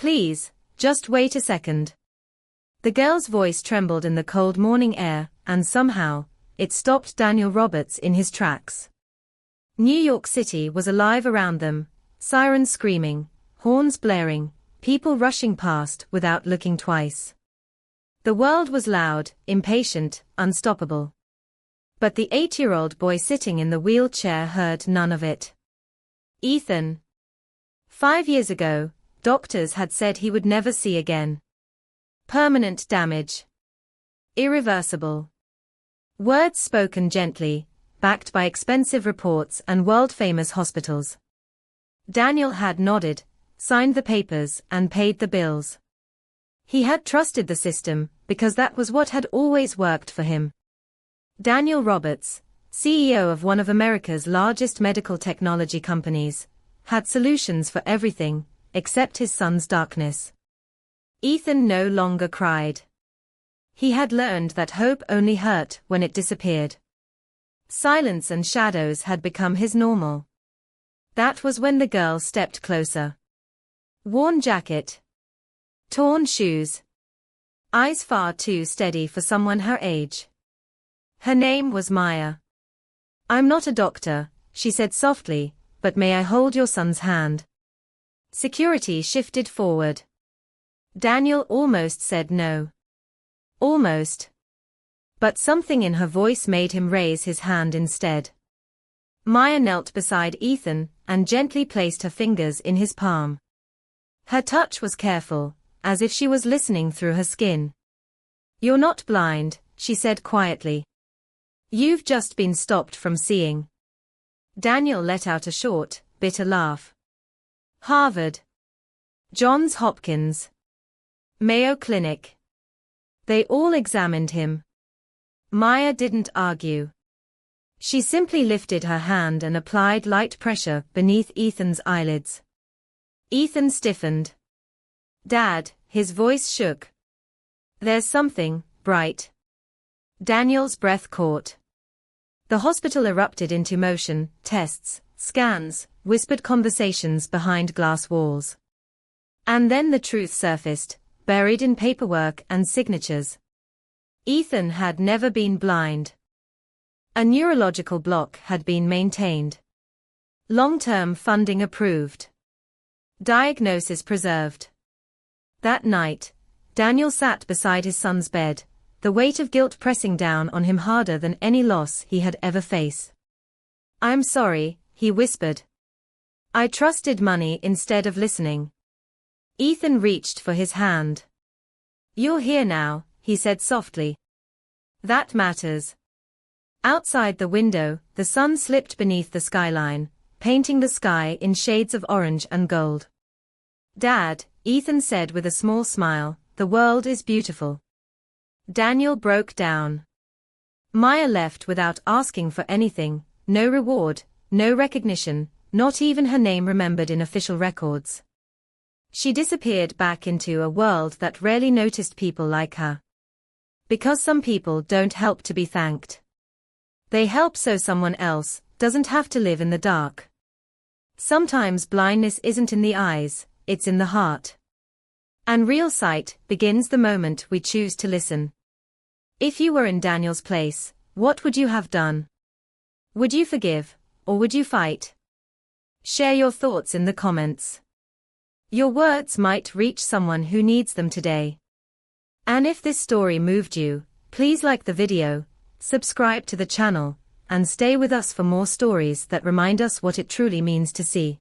Please, just wait a second. The girl's voice trembled in the cold morning air, and somehow, it stopped Daniel Roberts in his tracks. New York City was alive around them, sirens screaming, horns blaring, people rushing past without looking twice. The world was loud, impatient, unstoppable. But the 8-year-old boy sitting in the wheelchair heard none of it. Ethan. 5 years ago, doctors had said he would never see again. Permanent damage. Irreversible. Words spoken gently, backed by expensive reports and world-famous hospitals. Daniel had nodded, signed the papers, and paid the bills. He had trusted the system, because that was what had always worked for him. Daniel Roberts, CEO of one of America's largest medical technology companies, had solutions for everything, except his son's darkness. Ethan no longer cried. He had learned that hope only hurt when it disappeared. Silence and shadows had become his normal. That was when the girl stepped closer. Worn jacket. Torn shoes. Eyes far too steady for someone her age. Her name was Maya. I'm not a doctor, she said softly, but may I hold your son's hand? Security shifted forward. Daniel almost said no. Almost. But something in her voice made him raise his hand instead. Maya knelt beside Ethan and gently placed her fingers in his palm. Her touch was careful, as if she was listening through her skin. You're not blind, she said quietly. You've just been stopped from seeing. Daniel let out a short, bitter laugh. Harvard. Johns Hopkins. Mayo Clinic. They all examined him. Maya didn't argue. She simply lifted her hand and applied light pressure beneath Ethan's eyelids. Ethan stiffened. Dad, his voice shook. There's something, bright. Daniel's breath caught. The hospital erupted into motion, tests, scans, whispered conversations behind glass walls. And then the truth surfaced, buried in paperwork and signatures. Ethan had never been blind. A neurological block had been maintained. Long-term funding approved. Diagnosis preserved. That night, Daniel sat beside his son's bed, the weight of guilt pressing down on him harder than any loss he had ever faced. I'm sorry, he whispered. I trusted money instead of listening. Ethan reached for his hand. You're here now, he said softly. That matters. Outside the window, the sun slipped beneath the skyline, painting the sky in shades of orange and gold. Dad, Ethan said with a small smile, the world is beautiful. Daniel broke down. Maya left without asking for anything, no reward, no recognition, not even her name remembered in official records. She disappeared back into a world that rarely noticed people like her. Because some people don't help to be thanked. They help so someone else doesn't have to live in the dark. Sometimes blindness isn't in the eyes, it's in the heart. And real sight begins the moment we choose to listen. If you were in Daniel's place, what would you have done? Would you forgive, or would you fight? Share your thoughts in the comments. Your words might reach someone who needs them today. And if this story moved you, please like the video, subscribe to the channel, and stay with us for more stories that remind us what it truly means to see.